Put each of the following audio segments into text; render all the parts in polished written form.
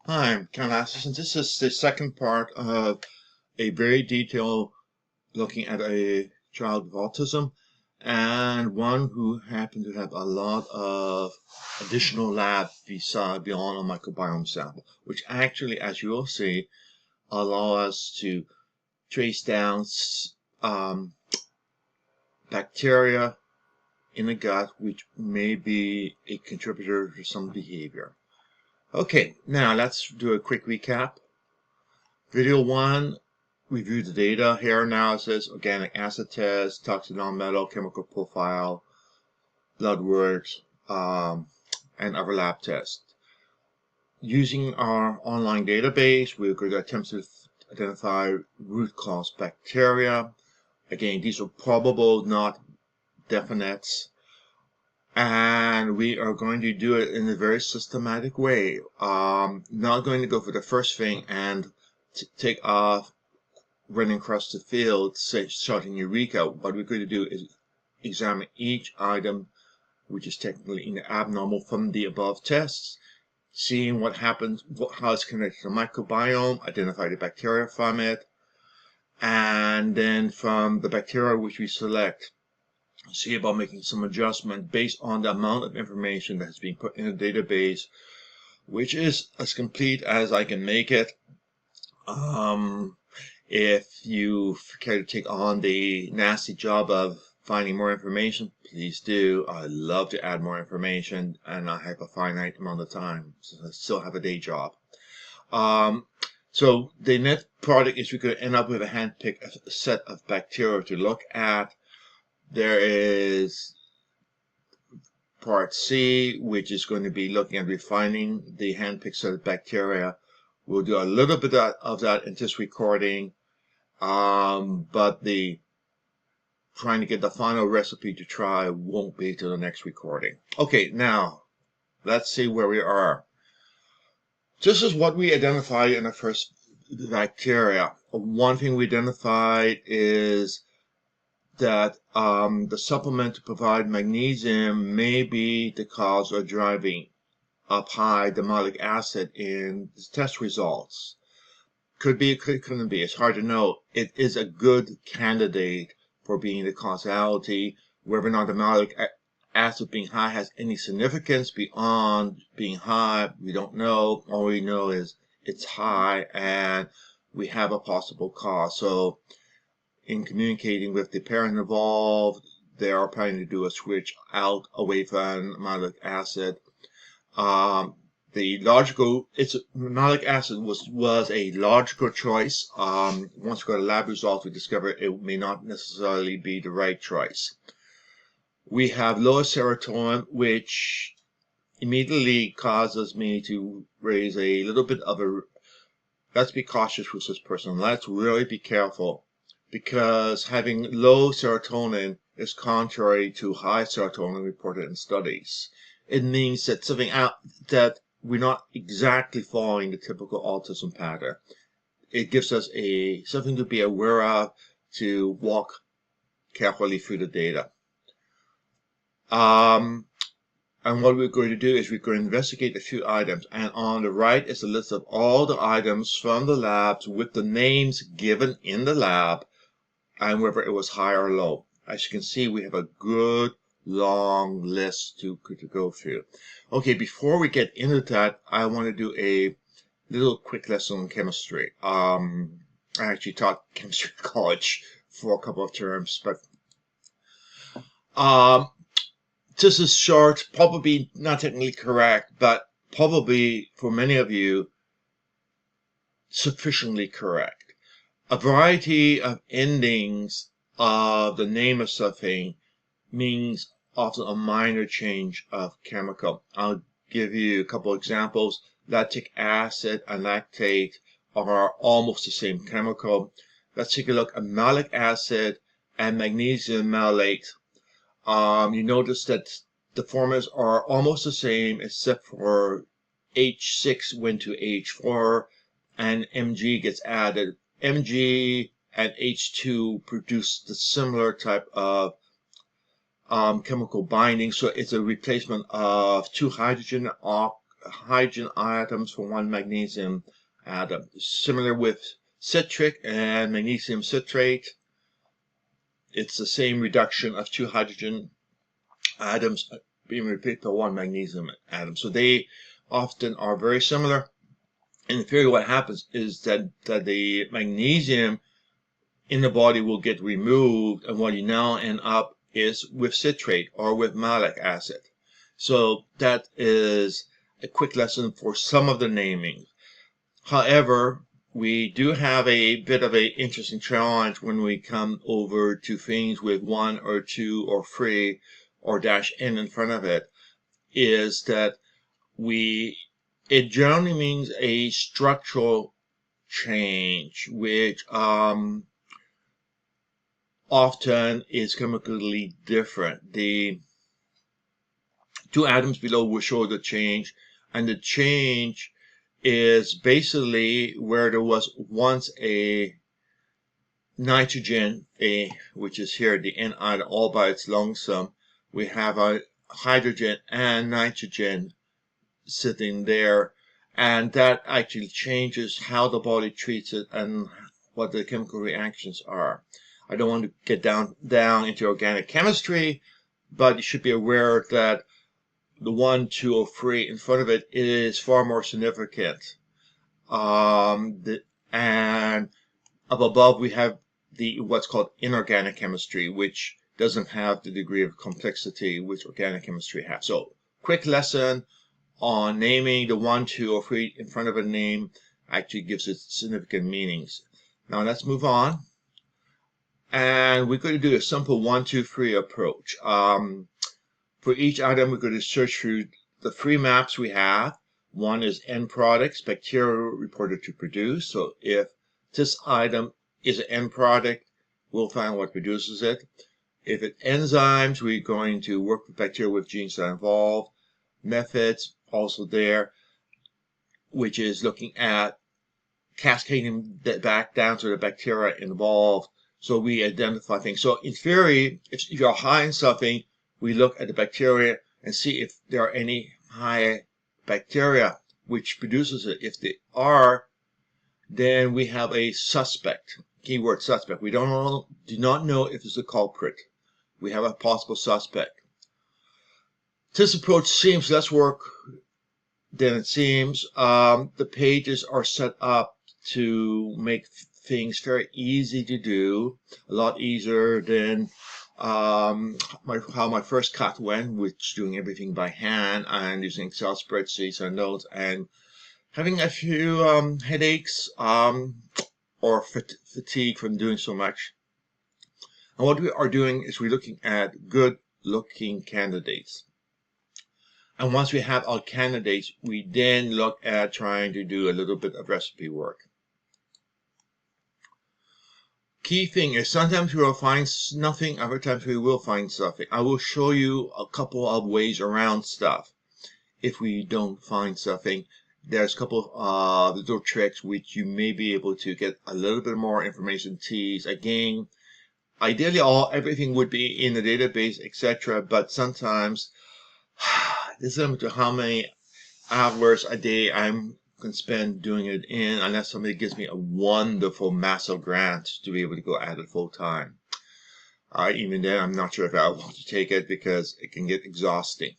Hi, I'm Ken Lasses, and this is the second part of a very detailed looking at a child with autism and one who happened to have a lot of additional lab beyond a microbiome sample, which actually, as you will see, allow us to trace down bacteria in the gut, which may be a contributor to some behavior. Okay, now let's do a quick recap. Video 1, review the data, hair analysis, organic acid test, toxic non-metal, chemical profile, blood work, and other lab tests. Using our online database, we're going to attempt to identify root cause bacteria. Again, these are probable, not definites. And we are going to do it in a very systematic way. Not going to go for the first thing and take off running across the field, say, shouting Eureka. What we're going to do is examine each item, which is technically abnormal from the above tests, seeing what happens, how it's connected to the microbiome, identify the bacteria from it, and then from the bacteria which we select, see about making some adjustment based on the amount of information that has been put in the database, which is as complete as I can make it. If you care to take on the nasty job of finding more information, please do. I'd love to add more information, and I have a finite amount of time, so I still have a day job. So the net product is we're going to end up with a hand-picked set of bacteria to look at. There is part C, which is going to be looking at refining the hand-picked set of bacteria. We'll do a little bit of that in this recording, but the trying to get the final recipe to try won't be till the next recording. Okay, now let's see where we are. This is what we identified in the first bacteria. One thing we identified is that the supplement to provide magnesium may be the cause of driving up high the malic acid in the test results. Could be, couldn't be. It's hard to know. It is a good candidate for being the causality. Whether or not the malic acid being high has any significance beyond being high, we don't know. All we know is it's high and we have a possible cause. So in communicating with the parent involved, they are planning to do a switch away from malic acid. The logical, malic acid was a logical choice. Once we got a lab result, we discovered it may not necessarily be the right choice. We have lower serotonin, which immediately causes me to raise a little bit of a, let's be cautious with this person. Let's really be careful, because having low serotonin is contrary to high serotonin reported in studies. It means that that we're not exactly following the typical autism pattern. It gives us something to be aware of, to walk carefully through the data. And what we're going to do is we're going to investigate a few items. And on the right is a list of all the items from the labs with the names given in the lab and whether it was high or low. As you can see, we have a good long list to go through. Okay, before we get into that, I want to do a little quick lesson on chemistry. I actually taught chemistry at college for a couple of terms, but this is short, probably not technically correct, but probably for many of you sufficiently correct. A variety of endings of the name of something means often a minor change of chemical. I'll give you a couple examples. Lactic acid and lactate are almost the same chemical. Let's take a look at malic acid and magnesium malate. You notice that the formulas are almost the same except for H6 went to H4 and Mg gets added. Mg and H2 produce the similar type of chemical binding, so it's a replacement of two hydrogen hydrogen atoms for one magnesium atom. Similar with citric and magnesium citrate, it's the same reduction of 2 hydrogen atoms being replaced by 1 magnesium atom. So they often are very similar. In theory, what happens is that the magnesium in the body will get removed, and what you now end up is with citrate or with malic acid. So that is a quick lesson for some of the naming. However, we do have a bit of an interesting challenge when we come over to things with 1 or 2 or 3 or -n in front of it, is that it generally means a structural change, which often is chemically different. The 2 atoms below will show the change, and the change is basically where there was once a nitrogen, which is here, the N ion all by its lonesome. We have a hydrogen and nitrogen sitting there, and that actually changes how the body treats it and what the chemical reactions are. I don't want to get down into organic chemistry, but you should be aware that the 1, 2, or 3 in front of it is far more significant. And up above we have what's called inorganic chemistry, which doesn't have the degree of complexity which organic chemistry has. So, quick lesson on naming. The 1, 2, or 3 in front of a name actually gives it significant meanings. Now let's move on. And we're going to do a simple 1, 2, 3 approach. For each item, we're going to search through the 3 maps we have. One is end products, bacteria reported to produce. So if this item is an end product, we'll find what produces it. If it's enzymes, we're going to work with bacteria with genes that are involved. Methods, also there, which is looking at cascading back down to the bacteria involved. So we identify things. So in theory, if you're high in something, we look at the bacteria and see if there are any high bacteria which produces it. If they are, then we have a suspect. Keyword suspect. We do not know if it's a culprit. We have a possible suspect. This approach seems less work than it seems. The pages are set up to make things very easy to do, a lot easier than how my first cut went, which doing everything by hand and using Excel spreadsheets and notes and having a few headaches or fatigue from doing so much. And what we are doing is we're looking at good looking candidates. And once we have our candidates, we then look at trying to do a little bit of recipe work. Key thing is sometimes we will find nothing, other times we will find something. I will show you a couple of ways around stuff. If we don't find something, there's a couple of little tricks which you may be able to get a little bit more information, tease. Again, ideally everything would be in the database, etc. But sometimes this is limited to how many hours a day I can spend doing it in, unless somebody gives me a wonderful massive grant to be able to go at it full time. Even then, I'm not sure if I want to take it because it can get exhausting.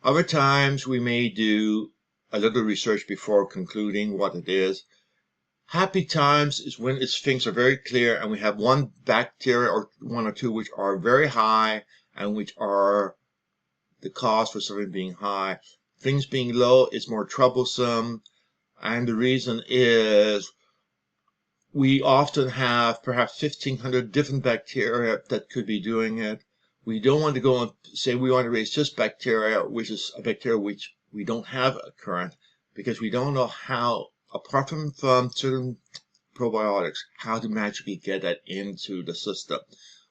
Other times, we may do a little research before concluding what it is. Happy times is when things are very clear and we have one bacteria or 1 or 2 which are very high and which are the cause for something being high. Things being low is more troublesome, and the reason is we often have perhaps 1,500 different bacteria that could be doing it. We don't want to go and say we want to raise just bacteria, which is a bacteria which we don't have current, because we don't know how, apart from certain probiotics, how to magically get that into the system,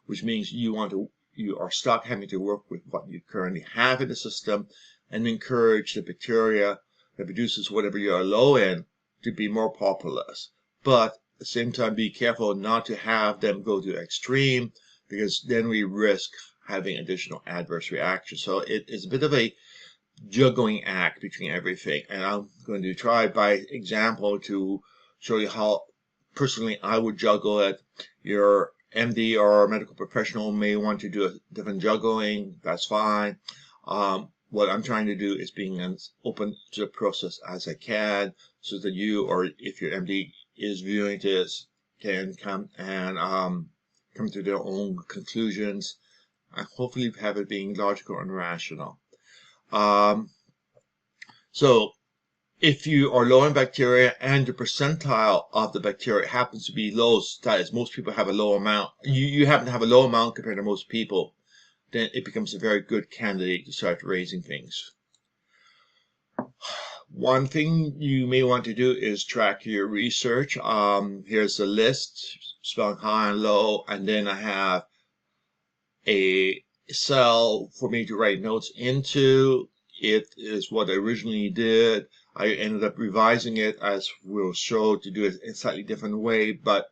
which means you are stuck having to work with what you currently have in the system and encourage the bacteria that produces whatever you are low in to be more populous. But at the same time, be careful not to have them go to extreme, because then we risk having additional adverse reactions. So it is a bit of a juggling act between everything. And I'm going to try by example to show you how personally I would juggle it. Your MD or medical professional may want to do a different juggling. That's fine. What I'm trying to do is being as open to the process as I can, so that you, or if your MD is viewing this, can come and come to their own conclusions, and hopefully have it being logical and rational. So if you are low in bacteria and the percentile of the bacteria happens to be low, that is, most people have a low amount, you happen to have a low amount compared to most people, then it becomes a very good candidate to start raising things. One thing you may want to do is track your research. Here's a list spelling high and low, and then I have a cell for me to write notes into. It is what I originally did. I ended up revising it, as we'll show, to do it in a slightly different way, but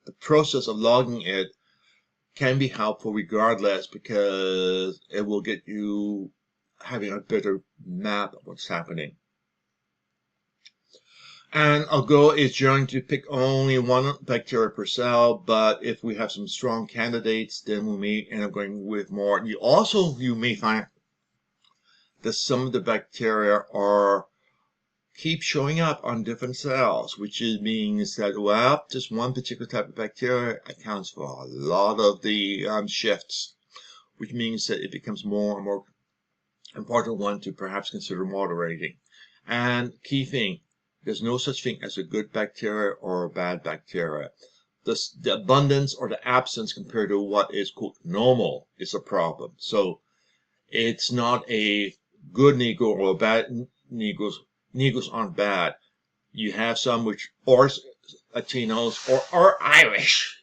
the process of logging it can be helpful regardless, because it will get you having a better map of what's happening. And our goal is generally to pick only one bacteria per cell, but if we have some strong candidates, then we may end up going with more. You may find that some of the bacteria keep showing up on different cells, which means that, well, just one particular type of bacteria accounts for a lot of the shifts, which means that it becomes more and more important one to perhaps consider moderating. And key thing, there's no such thing as a good bacteria or a bad bacteria. The abundance or the absence compared to what is, quote, normal is a problem. So it's not a good Negro or a bad Negros. Negros aren't bad. You have some which are Latinos or Irish.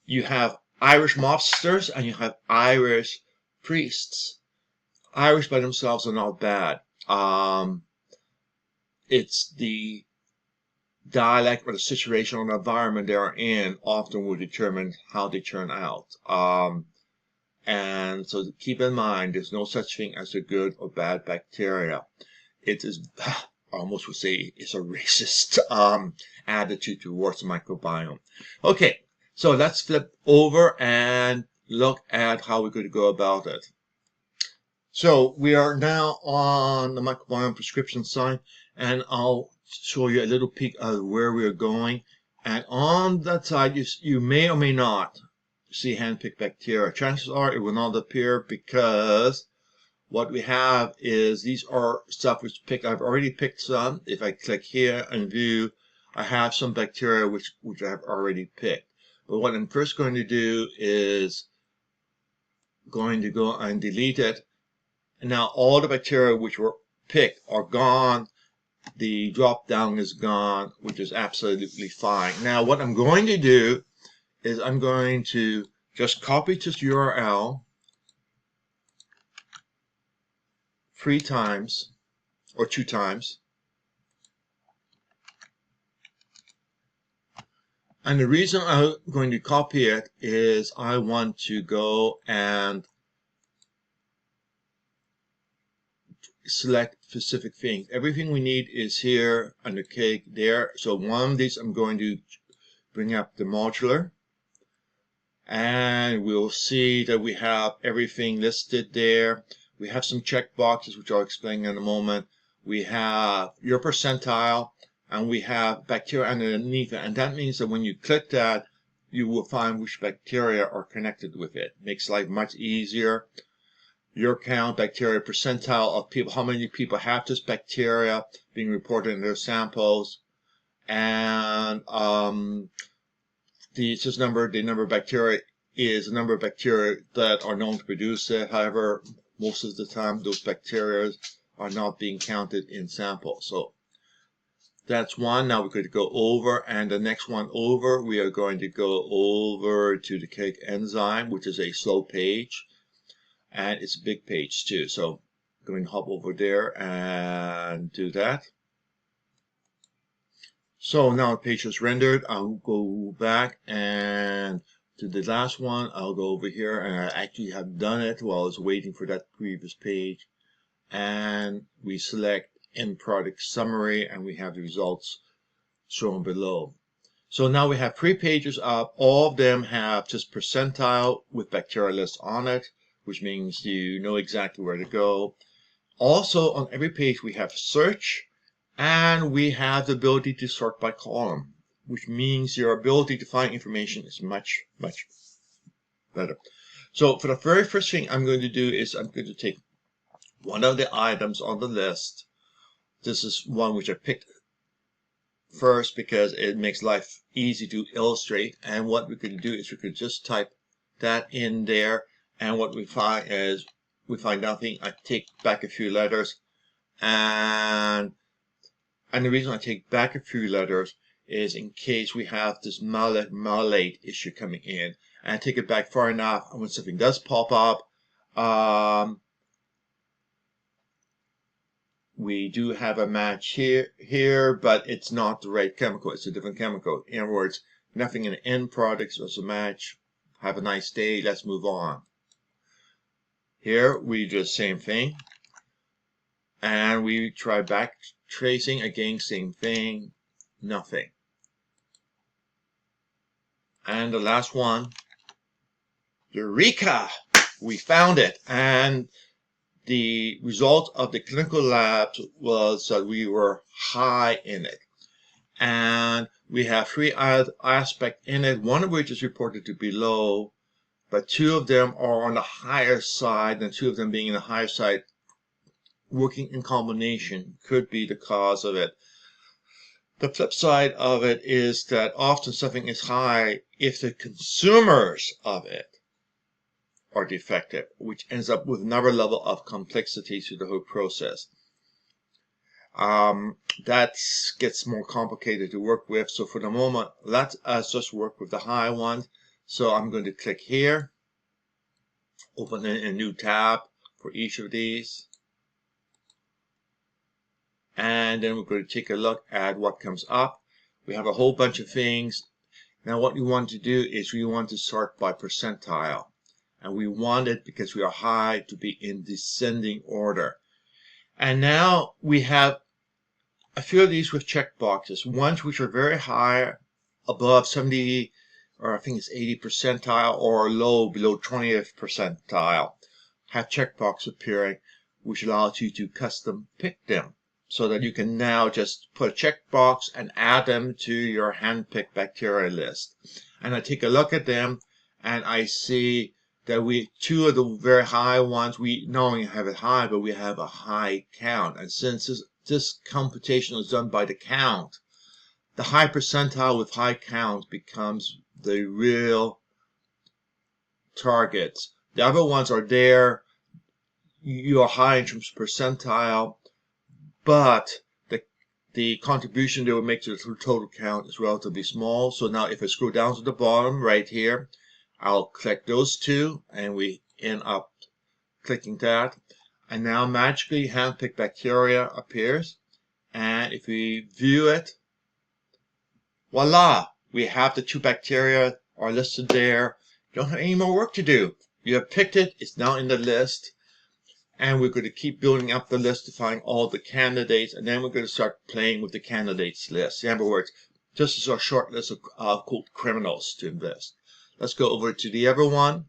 You have Irish mobsters and you have Irish priests. Irish by themselves are not bad. It's the dialect or the situation or the environment they are in often will determine how they turn out. And so keep in mind, there's no such thing as a good or bad bacteria. It is, I almost would say, it's a racist attitude towards the microbiome. Okay, so let's flip over and look at how we're going to go about it. So we are now on the microbiome prescription side, and I'll show you a little peek of where we are going. And on that side, you may or may not see hand-picked bacteria. Chances are it will not appear, because what we have is these are stuff which I've already picked some. If I click here and view, I have some bacteria which I've already picked. But what I'm first going to do is going to go and delete it. And now all the bacteria which were picked are gone. The drop down is gone, which is absolutely fine. Now what I'm going to do is I'm going to just copy this URL 3 times or 2 times. And the reason I'm going to copy it is I want to go and select specific things. Everything we need is here on the cake there. So one of these I'm going to bring up the modular, and we'll see that we have everything listed there. We have some check boxes which I'll explain in a moment. We have your percentile, and we have bacteria underneath it, and that means that when you click that, you will find which bacteria are connected with it. Makes life much easier. Your count, bacteria percentile of people, how many people have this bacteria being reported in their samples, and the number of bacteria is the number of bacteria that are known to produce it. However, most of the time those bacteria are not being counted in samples. So that's one. Now we're going to go over, and the next one over, we are going to go over to the cake enzyme, which is a slow page. And it's a big page too, so I'm going to hop over there and do that. So now the page is rendered. I'll go back and to the last one. I'll go over here, and I actually have done it while I was waiting for that previous page. and we select end product summary, and we have the results shown below. So now we have 3 pages up. All of them have just percentile with bacteria list on it, which means you know exactly where to go. Also, on every page we have search, and we have the ability to sort by column, which means your ability to find information is much, much better. So for the very first thing I'm going to do is I'm going to take one of the items on the list. This is one which I picked first because it makes life easy to illustrate. And what we could do is we could just type that in there. And what we find is we find nothing. I take back a few letters. And the reason I take back a few letters is in case we have this malate issue coming in. And I take it back far enough. And when something does pop up, we do have a match here, but it's not the right chemical. It's a different chemical. In other words, nothing in the end products was a match. Have a nice day. Let's move on. Here we do the same thing. And we try back tracing again, same thing. Nothing. And the last one. Eureka! We found it. And the result of the clinical labs was that we were high in it. And we have 3 aspects in it, one of which is reported to be low, but 2 of them are on the higher side, and 2 of them being in the higher side, working in combination could be the cause of it. The flip side of it is that often something is high if the consumers of it are defective, which ends up with another level of complexity to the whole process. That gets more complicated to work with. So for the moment, let us just work with the high ones. So I'm going to click here, open a new tab for each of these. And then we're going to take a look at what comes up. We have a whole bunch of things. Now what we want to do is we want to sort by percentile. And we want it, because we are high, to be in descending order. And now we have a few of these with check boxes. Ones which are very high, above 70, or I think it's 80 percentile, or low, below 20th percentile, have checkbox appearing, which allows you to custom pick them, so that you can now just put a checkbox and add them to your hand-picked bacteria list. And I take a look at them, and I see that 2 of the very high ones, we not only have it high, but we have a high count. And since this computation is done by the count, the high percentile with high count becomes the real targets. The other ones are there. You are high in terms of percentile, but the contribution they will make to the total count is relatively small. So now if I scroll down to the bottom right here, I'll click those 2, and we end up clicking that. And now magically hand-picked bacteria appears. And if we view it, voila! We have the 2 bacteria are listed there. You don't have any more work to do. You have picked it. It's now in the list. And we're going to keep building up the list to find all the candidates. And then we're going to start playing with the candidates list. In other words, this is our short list of called criminals to invest. Let's go over to the other one.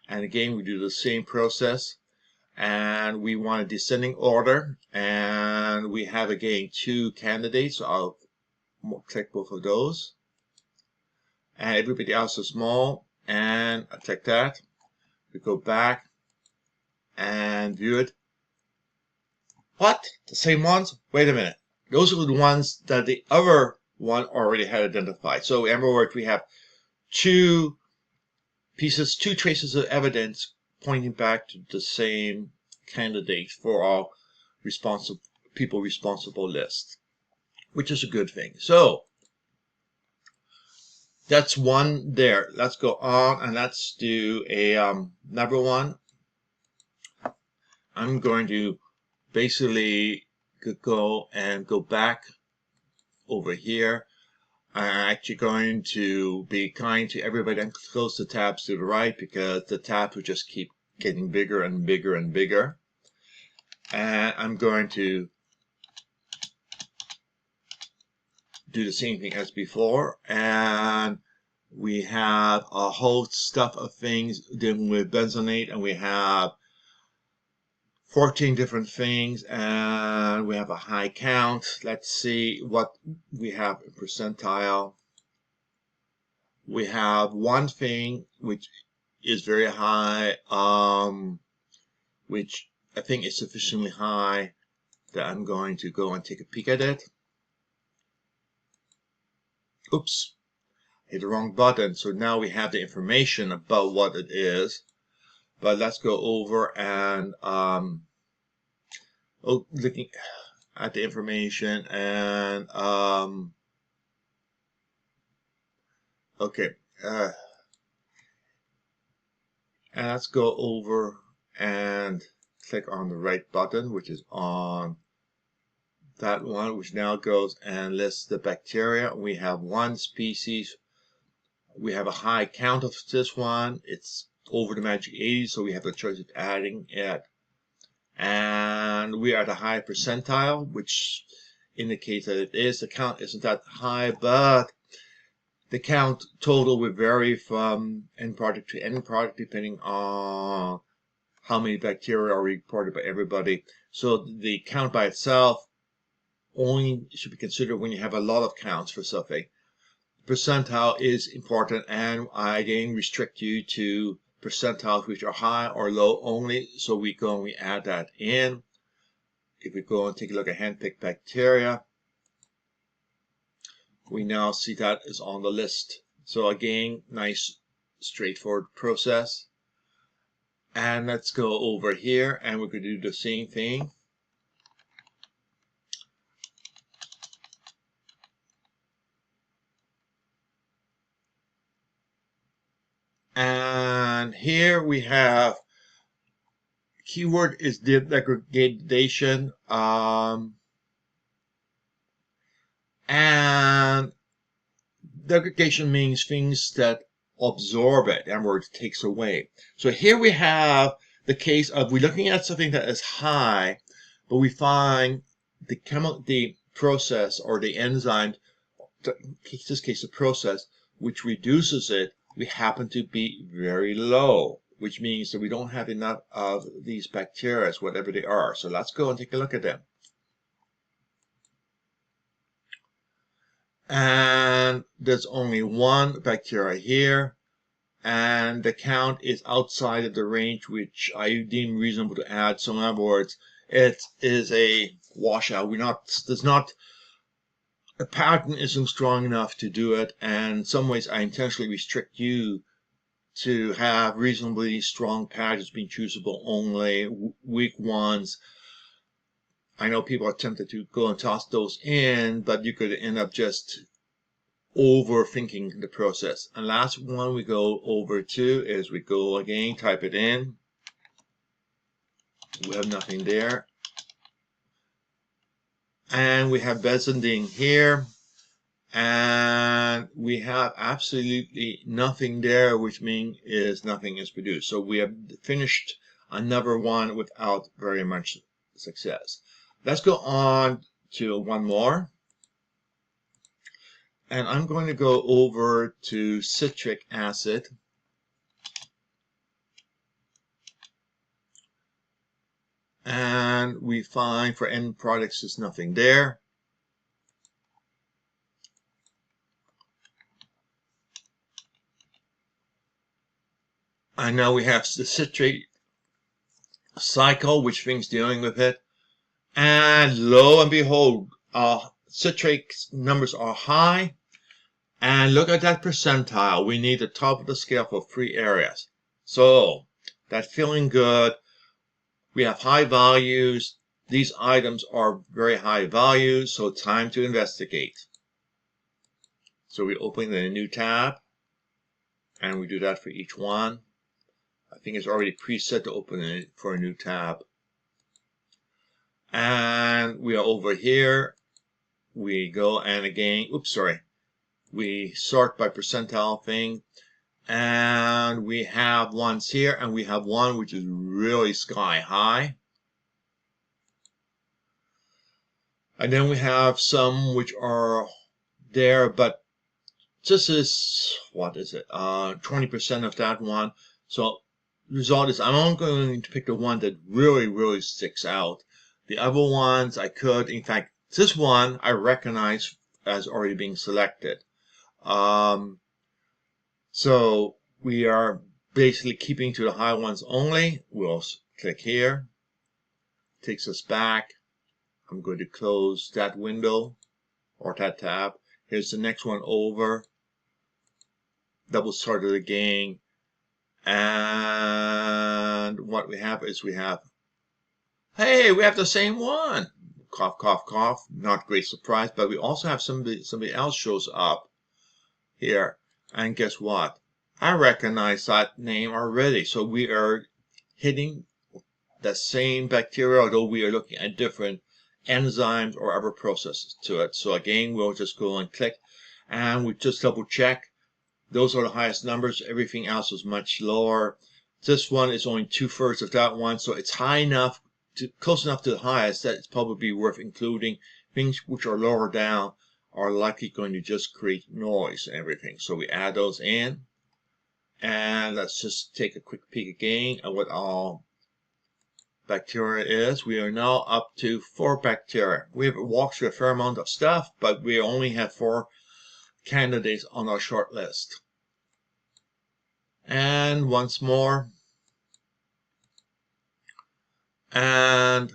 And again, we do the same process. And we want a descending order. And we have again 2 candidates. So I'll click both of those. And everybody else is small. And I click that. We go back and view it. What? The same ones? Wait a minute. Those are the ones that the other one already had identified. So in other words, we have 2 pieces, 2 traces of evidence pointing back to the same candidate for our people responsible list, which is a good thing. So that's one there. Let's go on and let's do another one. I'm going to basically go back over here. I'm actually going to be kind to everybody and close the tabs to the right, because the tabs will just keep getting bigger and bigger and bigger. And I'm going to do the same thing as before, and we have a whole stuff of things dealing with benzonate, and we have 14 different things, and we have a high count. Let's see what we have in percentile. We have one thing which is very high, which I think is sufficiently high that I'm going to go and take a peek at it. Oops, hit the wrong button. So now we have the information about what it is. But let's go over and looking at the information, and okay, and let's go over and click on the right button, which is on that one, which now goes and lists the bacteria. We have one species. We have a high count of this one. It's over the magic 80, so we have the choice of adding it. And we are at a high percentile, which indicates that it is. The count isn't that high, but the count total will vary from end product to end product depending on how many bacteria are reported by everybody. So the count by itself only should be considered when you have a lot of counts for something. Percentile is important, and I again restrict you to percentiles which are high or low only. So we go and we add that in. If we go and take a look at hand-picked bacteria, we now see that is on the list. So again, nice straightforward process. And let's go over here and we're going to do the same thing. And here we have keyword is degradation, and degradation means things that absorb it, in other words, takes away. So here we have the case of we're looking at something that is high, but we find the process or the enzyme, in this case the process, which reduces it, we happen to be very low, which means that we don't have enough of these bacteria, whatever they are. So let's go and take a look at them. And there's only one bacteria here, and the count is outside of the range which I deem reasonable to add. So in other words, it is a washout. The pattern isn't strong enough to do it, and in some ways I intentionally restrict you to have reasonably strong patterns being choosable only, weak ones. I know people are tempted to go and toss those in, but you could end up just overthinking the process. And last one we go over to is we go again, type it in. We have nothing there. And we have benzene here. And we have absolutely nothing there, which means nothing is produced. So we have finished another one without very much success. Let's go on to one more. And I'm going to go over to citric acid. And we find for end products there's nothing there. And now we have the citrate cycle, which thing's dealing with it. And lo and behold, citrate numbers are high. And look at that percentile. We need the top of the scale for 3 areas. So that's feeling good. We have high values. These items are very high values, so time to investigate. So we open a new tab, and we do that for each one. I think it's already preset to open it for a new tab. And we are over here. We go and again, we sort by percentile thing. And we have ones here, and we have one which is really sky high. And then we have some which are there, but this is, what is it, 20% of that one. So the result is I'm only going to pick the one that really sticks out. The other ones I could, in fact, this one I recognize as already being selected. So we are basically keeping to the high ones only. We'll click here, takes us back. I'm going to close that window or that tab. Here's the next one over. Double start it again. And what we have is hey, we have the same one. Cough, cough, cough. Not great surprise, but we also have somebody else shows up here. And guess what? I recognize that name already. So we are hitting the same bacteria, although we are looking at different enzymes or other processes to it. So again, we'll just go and click, and we just double check. Those are the highest numbers. Everything else is much lower. This one is only 2/3 of that one, so it's high enough, close enough to the highest that it's probably worth including. Things which are lower down are likely going to just create noise and everything. So we add those in, and let's just take a quick peek again at what all bacteria is. We are now up to 4 bacteria. We have walked through a fair amount of stuff, but we only have 4 candidates on our short list. And once more, and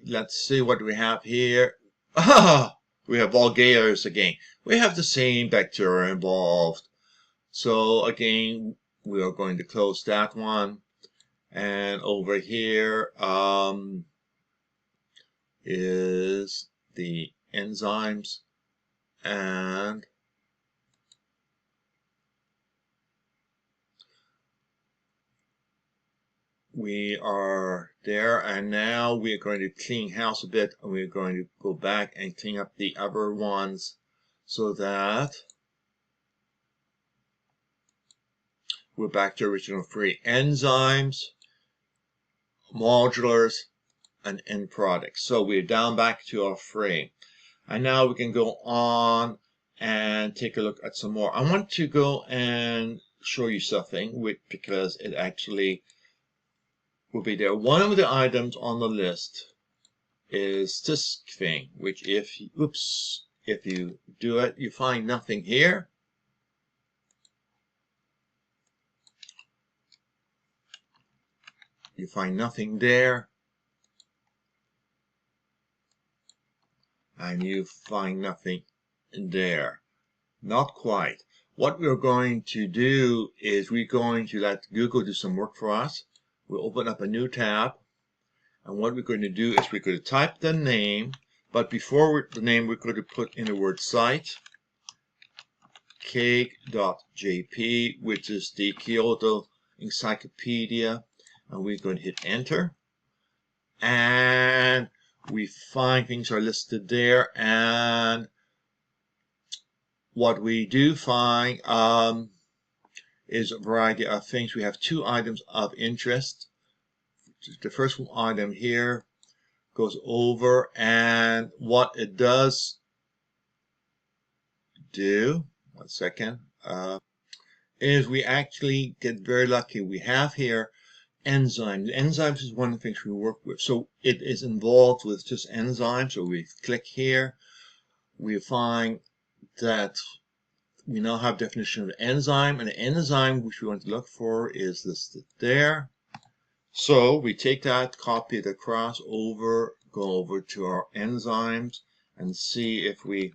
let's see what we have here. We have Vulgaris again. We have the same bacteria involved. So again, we are going to close that one. And over here is the enzymes, and we are there, and now we're going to clean house a bit, and we're going to go back and clean up the other ones so that we're back to original 3 enzymes, modulars, and end products. So we're down back to our 3. And now we can go on and take a look at some more. I want to go and show you something because it actually will be there. One of the items on the list is this thing, which if you do it, you find nothing here. You find nothing there. And you find nothing there. Not quite. What we're going to do is we're going to let Google do some work for us. We'll open up a new tab, and what we're going to do is we're going to type the name, but before the name we're going to put in the word site, cake.jp, which is the Kyoto Encyclopedia, and we're going to hit enter, and we find things are listed there, and what we do find is a variety of things. We have 2 items of interest. The first item here goes over, and what it does do, one second, is we actually get very lucky. We have here enzymes. Enzymes is one of the things we work with. So it is involved with just enzymes. So we click here, we find that we now have definition of enzyme, and the enzyme which we want to look for is listed there. So we take that, copy it across over, go over to our enzymes and see if we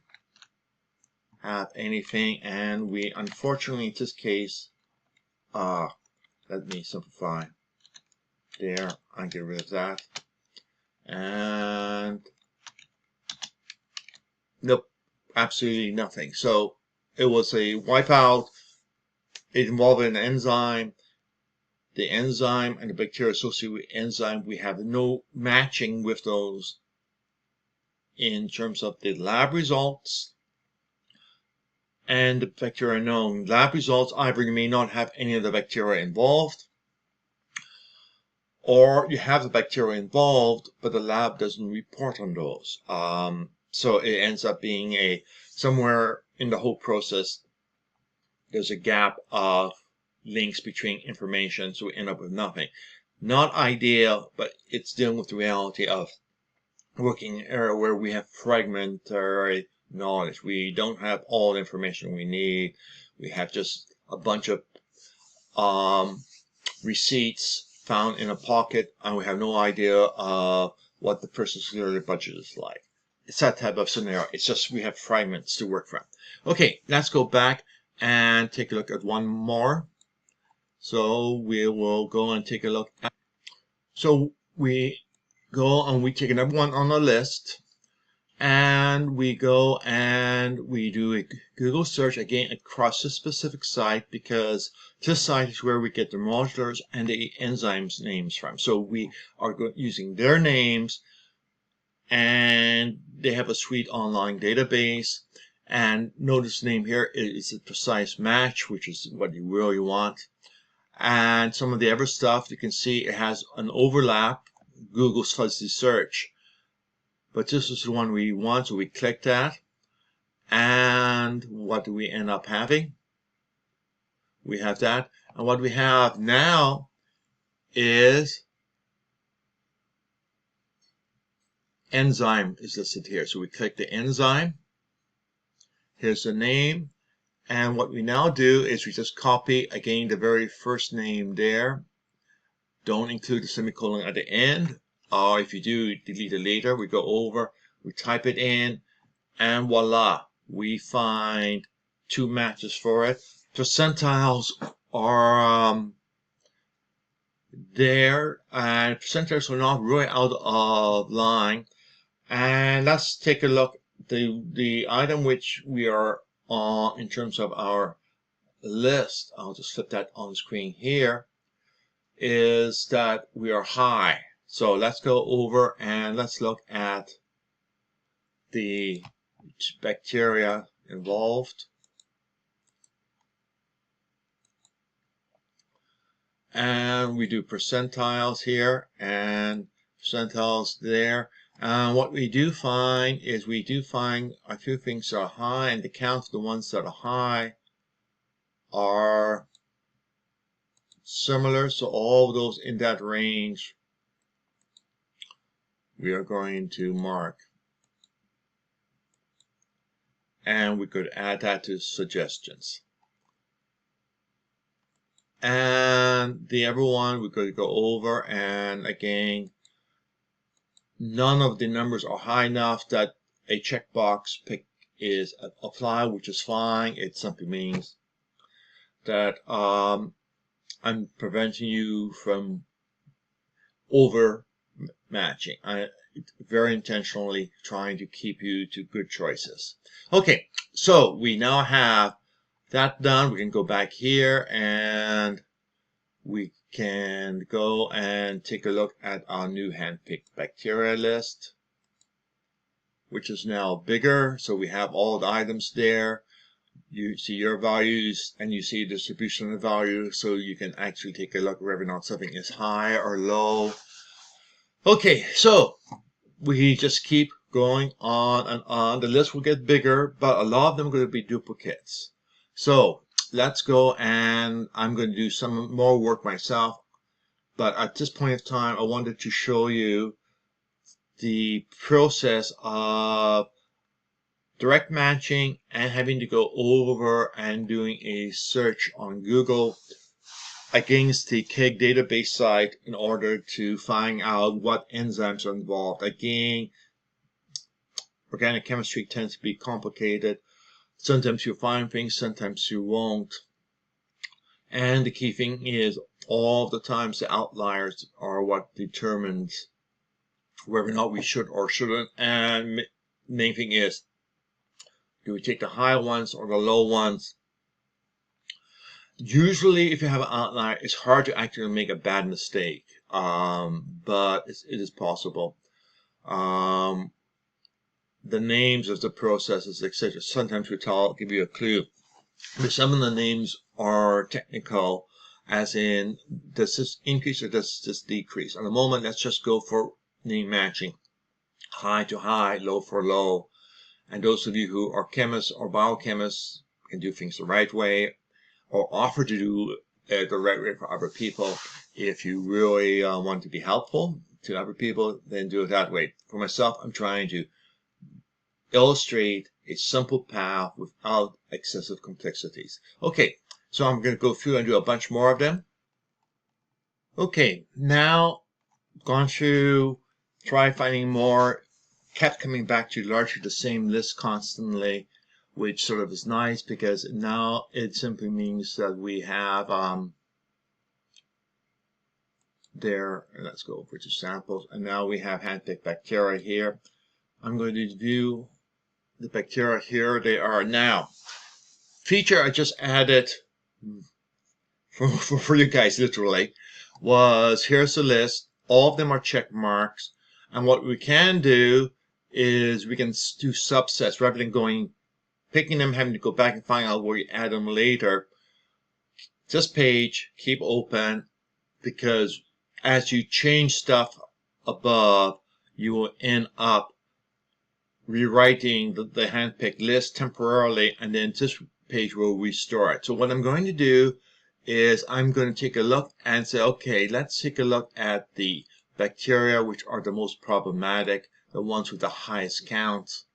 have anything, and we unfortunately in this case, let me simplify there and get rid of that, and nope, absolutely nothing. So it was a wipeout. It involved an enzyme. The enzyme and the bacteria associated with enzyme, we have no matching with those in terms of the lab results and the bacteria known. Lab results either you may not have any of the bacteria involved, or you have the bacteria involved, but the lab doesn't report on those. So it ends up being somewhere in the whole process, there's a gap of links between information, so we end up with nothing. Not ideal, but it's dealing with the reality of working in an area where we have fragmentary knowledge. We don't have all the information we need. We have just a bunch of receipts found in a pocket, and we have no idea of what the person's yearly budget is like. It's that type of scenario. It's just we have fragments to work from. Okay, let's go back and take a look at one more. So we will go and take a look at, so we go and we take another one on the list, and we go and we do a Google search again across this specific site, because this site is where we get the modulars and the enzymes names from. So we are using their names, and they have a sweet online database. And notice the name here is a precise match, which is what you really want. And some of the other stuff, you can see it has an overlap, Google's fuzzy search. But this is the one we want, so we click that. And what do we end up having? We have that. And what we have now is enzyme is listed here. So we click the enzyme. Here's the name. And what we now do is we just copy, again, the very first name there. Don't include the semicolon at the end. Or if you do, delete it later. We go over, we type it in, and voila. We find two matches for it. Percentiles are there, and percentiles are not really out of line. And let's take a look. The item which we are on in terms of our list, I'll just flip that on screen here, is that we are high. So let's go over and let's look at the bacteria involved. And we do percentiles here and percentiles there. And what we do find is we do find a few things that are high, and the count of the ones that are high are similar. So all of those in that range we are going to mark. And we could add that to suggestions. And the other one we could go over, and again, none of the numbers are high enough that a checkbox pick is applied, which is fine. It simply means that I'm preventing you from over matching. I very intentionally trying to keep you to good choices. Okay, so we now have that done. We can go back here and we can go and take a look at our new hand-picked bacteria list, which is now bigger. So we have all the items there. You see your values and you see the distribution of the value, so you can actually take a look whether or not something is high or low. Okay, so we just keep going on and on. The list will get bigger, but a lot of them are going to be duplicates. So let's go, and I'm going to do some more work myself. But at this point of time, I wanted to show you the process of direct matching and having to go over and doing a search on Google against the KEGG database site in order to find out what enzymes are involved. Again, organic chemistry tends to be complicated. Sometimes you'll find things, sometimes you won't. And the key thing is, all the times the outliers are what determines whether or not we should or shouldn't. And the main thing is, do we take the high ones or the low ones? Usually, if you have an outlier, it's hard to actually make a bad mistake, but it is possible. The names of the processes, etc. Sometimes will give you a clue. But some of the names are technical, as in, does this increase or does this decrease? At the moment, let's just go for name matching. High to high, low for low. And those of you who are chemists or biochemists can do things the right way, or offer to do the right way for other people. If you really want to be helpful to other people, then do it that way. For myself, I'm trying to illustrate a simple path without excessive complexities. Okay, so I'm going to go through and do a bunch more of them. Okay, now gone through, try finding more, kept coming back to largely the same list constantly, which sort of is nice because now it simply means that we have there, let's go over to samples, and now we have handpicked bacteria here. I'm going to view the bacteria here. They are now. Feature I just added for you guys literally was, here's the list. All of them are check marks, and what we can do is we can do subsets rather than picking them, having to go back and find out where you add them later. This page, keep open, because as you change stuff above, you will end up rewriting the handpicked list temporarily, and then this page will restore it. So what I'm going to do is I'm going to take a look and say, okay, let's take a look at the bacteria which are the most problematic, the ones with the highest counts.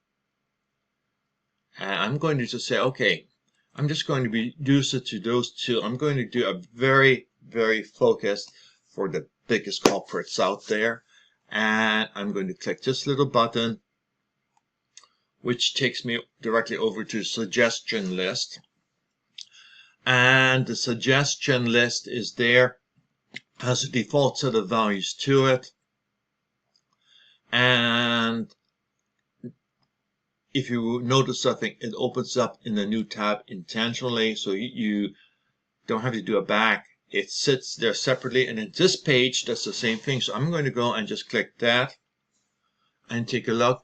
And I'm going to just say, okay, I'm just going to reduce it to those two. I'm going to do a very, very focused for the biggest culprits out there. And I'm going to click this little button, which takes me directly over to suggestion list. And the suggestion list is there, has a default set of values to it. And if you notice something, it opens up in a new tab intentionally, so you don't have to do a back. It sits there separately, and in this page does the same thing. So I'm going to go and just click that and take a look.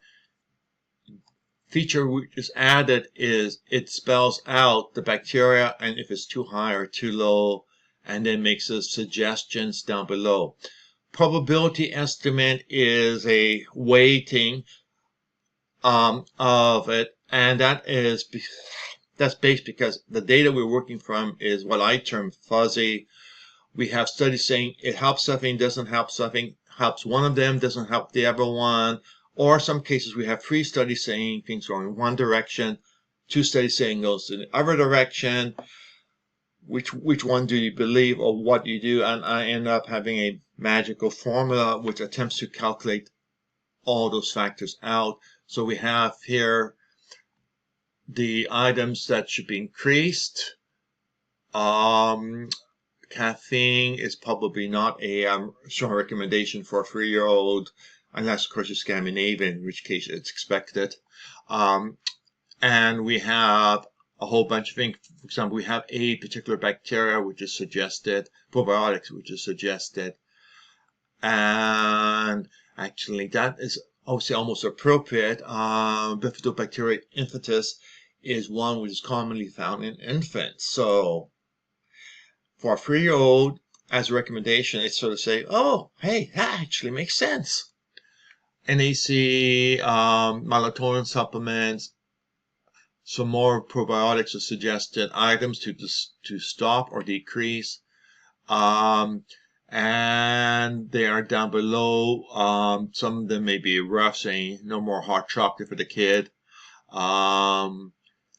Feature which is added is it spells out the bacteria and if it's too high or too low, and then makes the suggestions down below. Probability estimate is a weighting of it, and that's based because the data we're working from is what I term fuzzy. We have studies saying it helps something, doesn't help something, helps one of them, doesn't help the other one. Or some cases we have 3 studies saying things go in one direction, 2 studies saying goes in the other direction. Which one do you believe, or what do you do? And I end up having a magical formula which attempts to calculate all those factors out. So we have here the items that should be increased. Caffeine is probably not a strong recommendation for a 3-year-old, unless of course you're Scandinavian, in which case it's expected. And we have a whole bunch of things. For example, we have a particular bacteria which is suggested, probiotics which is suggested, and actually that is obviously almost appropriate. Bifidobacteria infantis is one which is commonly found in infants. So for a 3-year-old, as a recommendation, it's sort of say, oh, hey, that actually makes sense. NAC, melatonin supplements, some more probiotics are suggested, items to stop or decrease, and they are down below. Some of them may be rough, saying no more hot chocolate for the kid,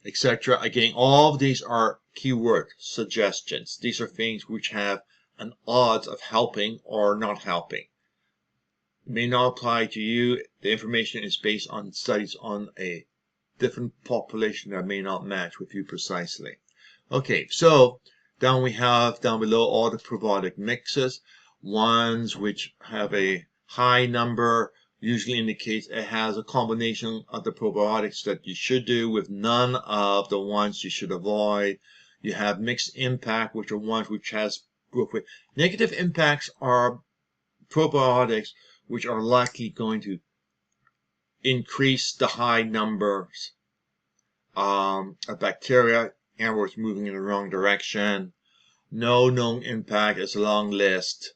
etc. Again, all of these are keyword suggestions. These are things which have an odds of helping or not helping. It may not apply to you. The information is based on studies on a different population that may not match with you precisely. Okay, so we have down below all the probiotic mixes. Ones which have a high number usually indicates it has a combination of the probiotics that you should do with none of the ones you should avoid. You have mixed impact, which are ones which has growth rate. Negative impacts are probiotics which are likely going to increase the high numbers of bacteria, and we're moving in the wrong direction. No known impact is a long list.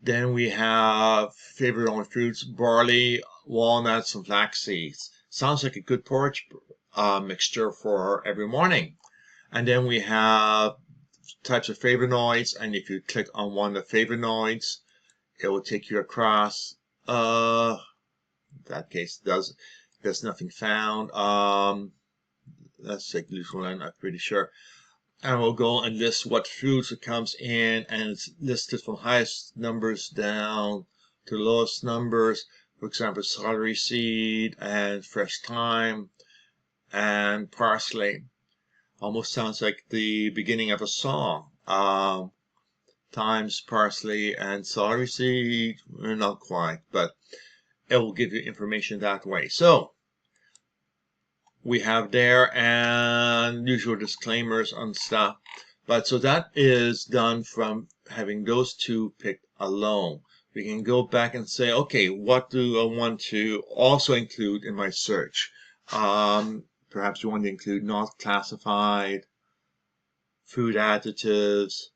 Then we have favorite on fruits, barley, walnuts, and flax seeds. Sounds like a good porridge mixture for every morning. And then we have types of flavonoids, and if you click on one of the flavonoids, it will take you across. In that case, there's nothing found. That's like glutamine, I'm pretty sure. And we'll go and list what foods it comes in, and it's listed from highest numbers down to lowest numbers. For example, celery seed and fresh thyme and parsley. Almost sounds like the beginning of a song. Thymes, parsley, and celery seed. Not quite, but it will give you information that way. So we have there and usual disclaimers on stuff. But so that is done from having those two picked alone. We can go back and say, okay, what do I want to also include in my search? Perhaps you want to include not classified, food additives,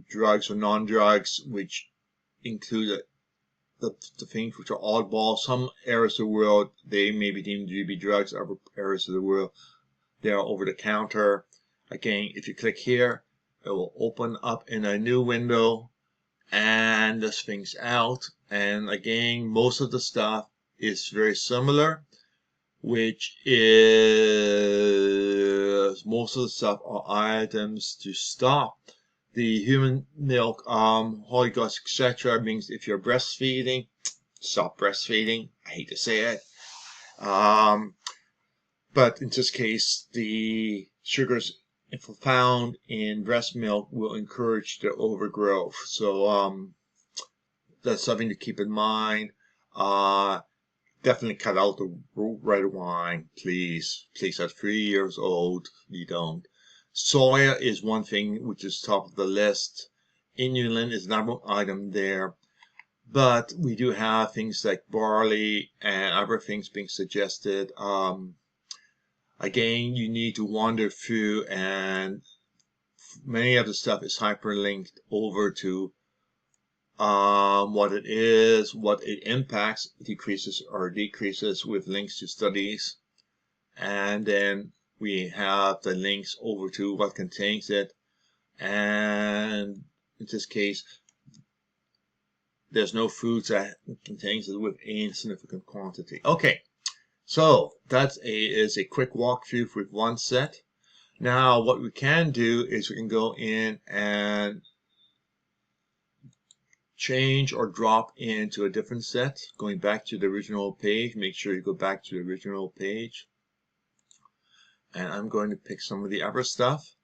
drugs or non-drugs, which include the things which are oddball. Some areas of the world, they may be deemed to be drugs. Other areas of the world, they are over the counter. Again, if you click here, it will open up in a new window and list things out. And again, most of the stuff is very similar, which is most of the stuff are items to stop the human milk, Holocaust, etc. Means if you're breastfeeding, stop breastfeeding. I hate to say it. But in this case, the sugars, if found in breast milk, will encourage the overgrowth. So that's something to keep in mind. Definitely cut out the red wine, please. Please, at 3 years old, you don't. Soya is one thing which is top of the list. Inulin is another item there. But we do have things like barley and other things being suggested. Again, you need to wander through, and many of the stuff is hyperlinked over to what it is, what it impacts, decreases or decreases, with links to studies. And then we have the links over to what contains it. And in this case, there's no foods that contains it with any significant quantity. Okay, so that is a quick walkthrough with one set. Now, what we can do is we can go in and change or drop into a different set. Going back to the original page, make sure you go back to the original page. And I'm going to pick some of the other stuff.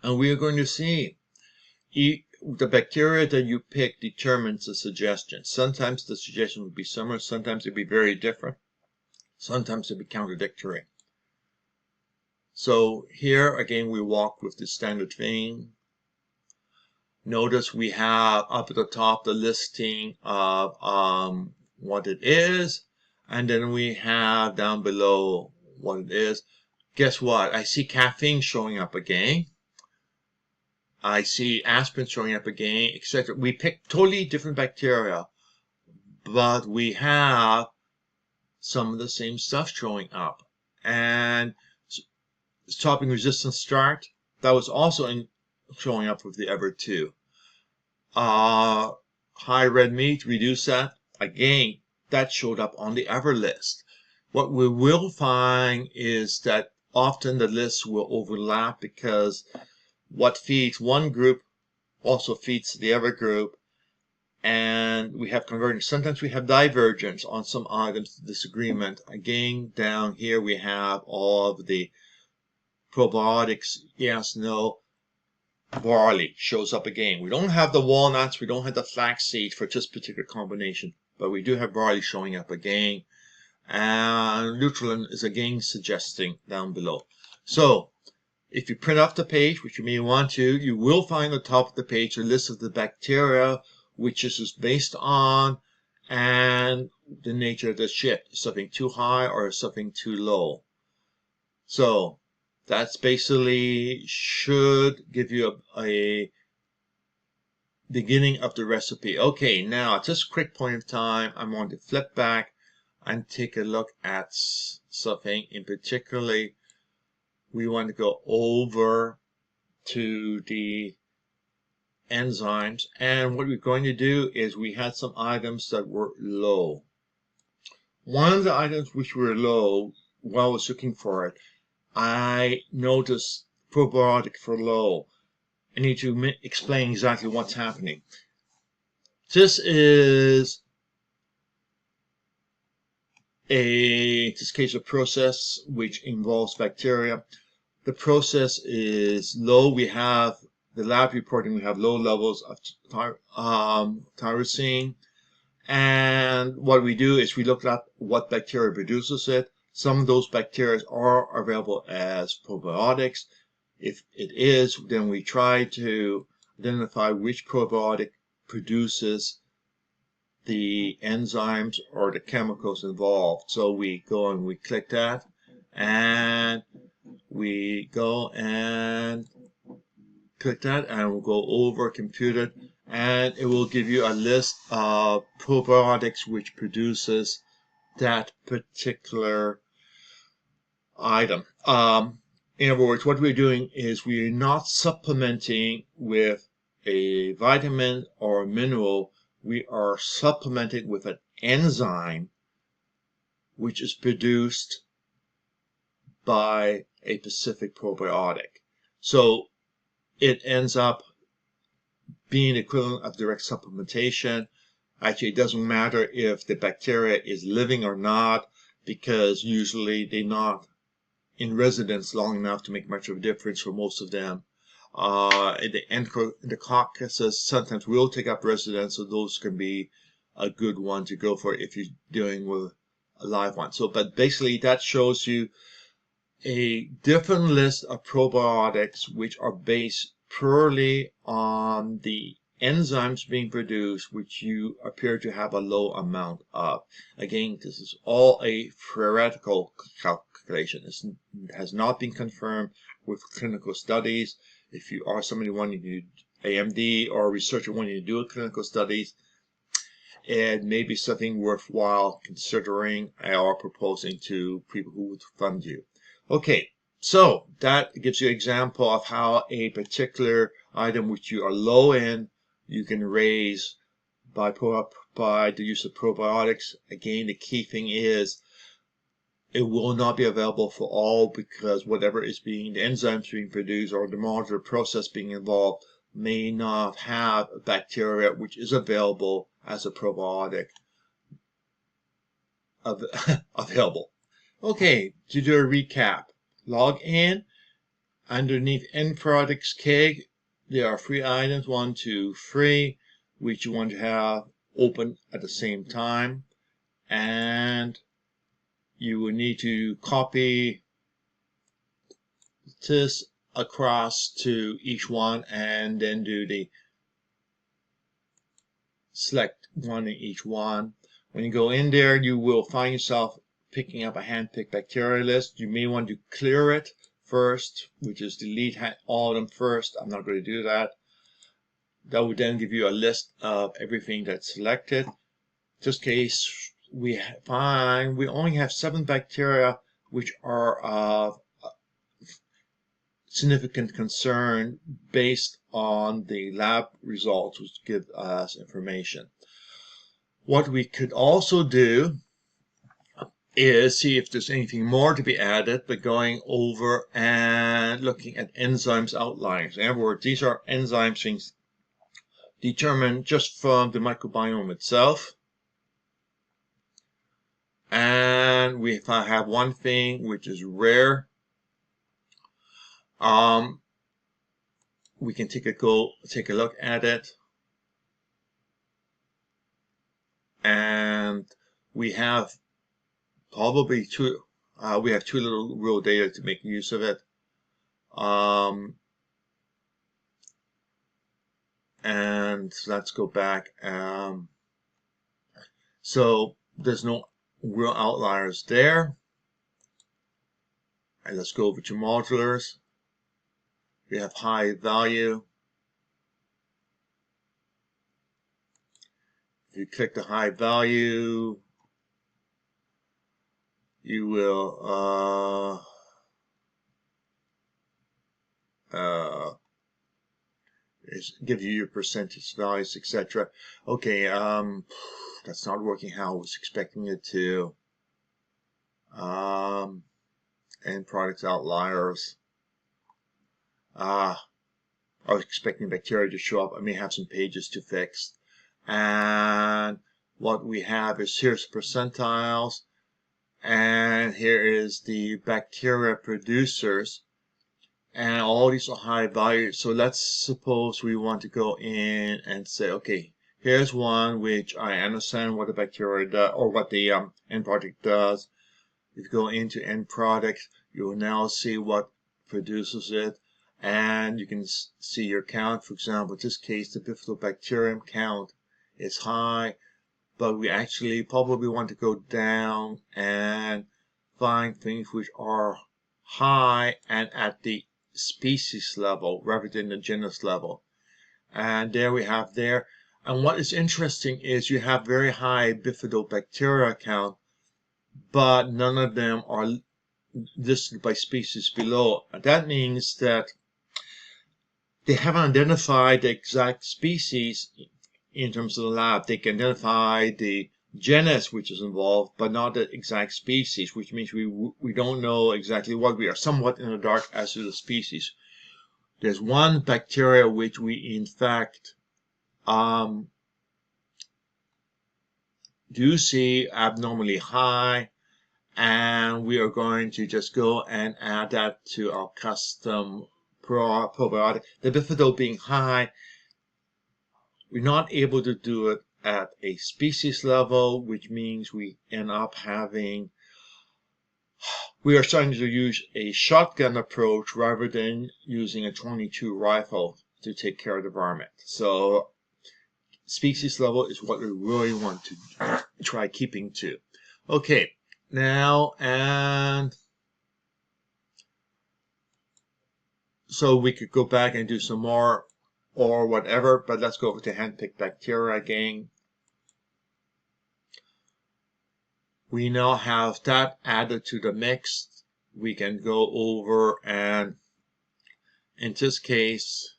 And we are going to see the bacteria that you pick determines the suggestion. Sometimes the suggestion will be similar, sometimes it'll be very different, sometimes it'll be contradictory. So here again we walk with the standard thing. Notice we have up at the top the listing of what it is, and then we have down below what it is. Guess what? I see caffeine showing up again. I see aspirin showing up again, etc. We pick totally different bacteria, but we have some of the same stuff showing up. And stopping resistant start, that was also showing up with the other two. High red meat, reduce that. Again, that showed up on the other list. What we will find is that often the lists will overlap, because what feeds one group also feeds the other group, and we have convergence. Sometimes we have divergence on some items, disagreement. Again, down here we have all of the probiotics, yes, no. Barley shows up again. We don't have the walnuts, we don't have the flaxseed for this particular combination, but we do have barley showing up again. And Lutulin is again suggesting down below. So if you print off the page, which you may want to, you will find at the top of the page a list of the bacteria, which is based on and the nature of the shift. Something too high or something too low. So That's basically should give you a beginning of the recipe. Okay, now at this quick point of time, I'm going to flip back and take a look at something in particularly. We want to go over to the enzymes, and what we're going to do is we had some items that were low. One of the items which were low, while I was looking for it, I noticed probiotic for low. I need to explain exactly what's happening. This is this case a process which involves bacteria. The process is low. We have the lab reporting, we have low levels of tyrosine. And what we do is we look at what bacteria produces it. Some of those bacteria are available as probiotics. If it is, then we try to identify which probiotic produces the enzymes or the chemicals involved. So we go and we click that, and we go and click that, and we'll go over compute it, and it will give you a list of probiotics which produces that particular item. In other words, what we're doing is we're not supplementing with a vitamin or a mineral. We are supplementing with an enzyme which is produced by a specific probiotic. So it ends up being equivalent of direct supplementation. Actually, it doesn't matter if the bacteria is living or not, because usually they're not in residence long enough to make much of a difference for most of them. The Enterococcuses sometimes will take up residence, so those can be a good one to go for if you're dealing with a live one. So, but basically that shows you a different list of probiotics which are based purely on the enzymes being produced, which you appear to have a low amount of. Again, this is all a theoretical calculation. It has not been confirmed with clinical studies. If you are somebody wanting to do AMD or a researcher wanting to do a clinical studies, it may be something worthwhile considering or proposing to people who would fund you. Okay, so that gives you an example of how a particular item which you are low in, you can raise by the use of probiotics. Again, the key thing is it will not be available for all, because whatever is being, the enzymes being produced or the molecular process being involved may not have a bacteria which is available as a probiotic available. Okay, to do a recap, log in. Underneath end products keg, there are 3 items, 1, 2, 3, which you want to have open at the same time, and you will need to copy this across to each one and then do the select one in each one. When you go in there, you will find yourself picking up a hand-picked bacteria list. You may want to clear it first, which is delete all of them first. I'm not going to do that. That would then give you a list of everything that's selected. In this case, we find we only have 7 bacteria which are of significant concern based on the lab results, which give us information. What we could also do is see if there's anything more to be added by going over and looking at enzymes outlines. In other words, these are enzymes things determined just from the microbiome itself. And if I have one thing which is rare, we can take a look at it, and we have probably we have 2 little real data to make use of it. And let's go back. So there's no real outliers there. And let's go over to modulars. We have high value. If you click the high value, you will give you your percentage values, etc. Okay, that's not working how I was expecting it to. End products outliers. I was expecting bacteria to show up. I may have some pages to fix. And what we have is here's percentiles, and here is the bacteria producers, and all these are high value. So let's suppose we want to go in and say, okay, here's one which I understand what the bacteria does, or what the end product does. If you go into end product, you will now see what produces it, and you can see your count. For example, in this case, the bifidobacterium count is high, but we actually probably want to go down and find things which are high and at the species level rather than the genus level. And there we have there. And what is interesting is you have very high bifidobacteria count, but none of them are listed by species below. That means that they haven't identified the exact species in terms of the lab. They can identify the genus which is involved, but not the exact species, which means we don't know exactly what. We are somewhat in the dark as to the species. There's one bacteria which we in fact do see abnormally high, and we are going to just go and add that to our custom probiotic. The bifido being high, we're not able to do it at a species level, which means we end up having, we are starting to use a shotgun approach rather than using a 22 rifle to take care of the varmint. So species level is what we really want to try keeping to. Okay, now, and so we could go back and do some more or whatever, but let's go over to handpicked bacteria again. We now have that added to the mix. We can go over and in this case,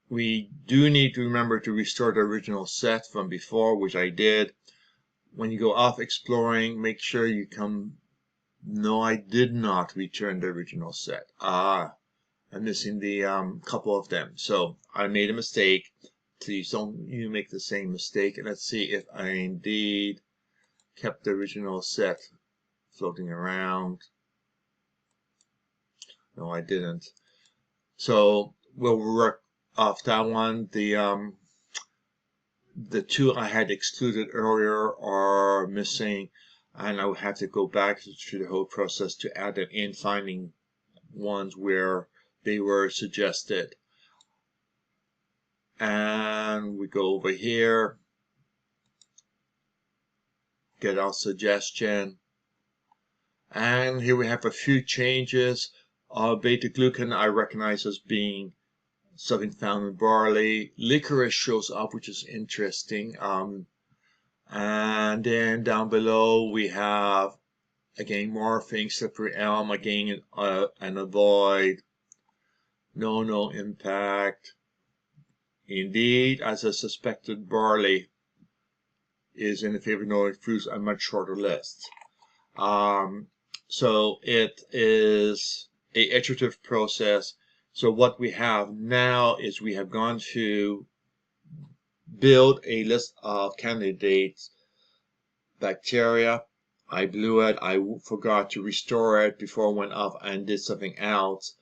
we do need to remember to restore the original set from before, which I did. When you go off exploring, make sure you come. No, I did not return the original set. I'm missing the couple of them. So I made a mistake. Please don't you make the same mistake. And let's see if I indeed kept the original set floating around. No, I didn't. So we'll work off that one. The two I had excluded earlier are missing, and I would have to go back through the whole process to add them in, finding ones where they were suggested. And we go over here, get our suggestion, and here we have a few changes. Beta glucan I recognize as being something found in barley. Licorice shows up, which is interesting. And then down below we have again more things. Slippery elm again, and avoid. No impact. Indeed, as I suspected, barley is in the favor of Northern fruits, a much shorter list. So it is a iterative process. So what we have now is we have gone to build a list of candidates bacteria. I blew it. I forgot to restore it before I went off and did something else.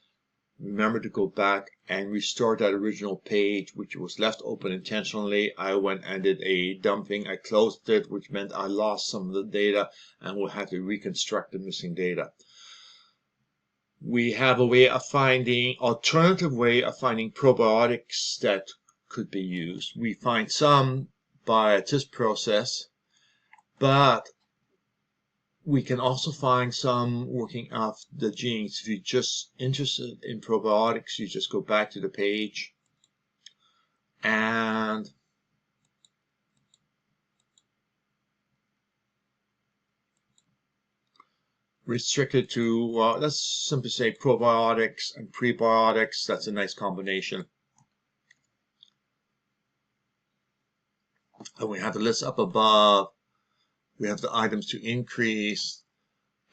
Remember to go back and restore that original page, which was left open intentionally. I went and did a dumping. I closed it, which meant I lost some of the data and will have to reconstruct the missing data. We have a way of finding, alternative way of finding probiotics that could be used. We find some by this process, but we can also find some working off the genes. If you're just interested in probiotics, you just go back to the page and restrict it to, let's simply say probiotics and prebiotics. That's a nice combination. And we have the list up above. We have the items to increase.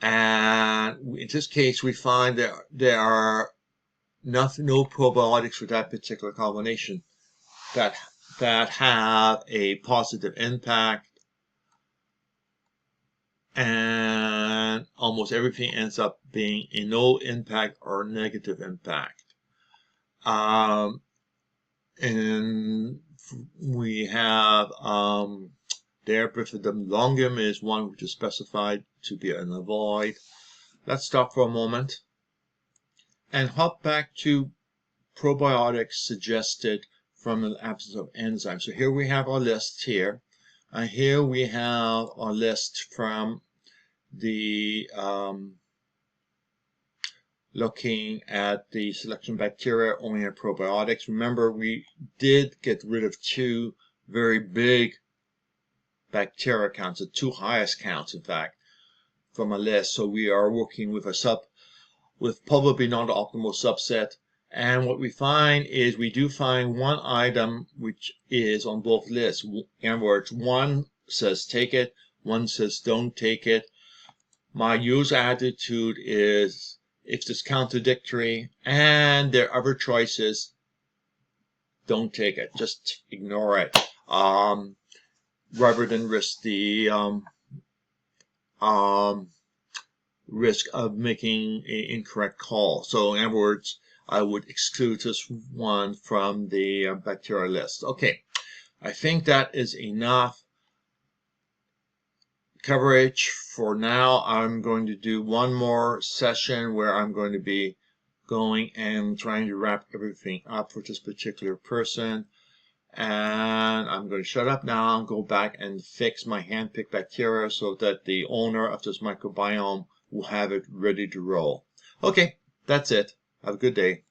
And in this case, we find that there are no probiotics for that particular combination that have a positive impact. And almost everything ends up being a no impact or negative impact. And we have there, Bifidum longum is one which is specified to be an avoid. Let's stop for a moment and hop back to probiotics suggested from an absence of enzymes. So here we have our list here. And here we have our list from the looking at the selection bacteria oriented probiotics. Remember, we did get rid of two very big bacteria counts, the two highest counts, in fact, from a list. So we are working with with probably not the optimal subset. And what we find is we do find one item which is on both lists. In other words, one says take it, one says don't take it. My user attitude is, if it's contradictory and there are other choices, don't take it. Just ignore it. Rather than risk the risk of making an incorrect call. So in other words, I would exclude this one from the bacteria list. Okay, I think that is enough coverage for now. I'm going to do one more session where I'm going to be going and trying to wrap everything up for this particular person. And I'm going to shut up now and go back and fix my hand-picked bacteria so that the owner of this microbiome will have it ready to roll. Okay, that's it. Have a good day.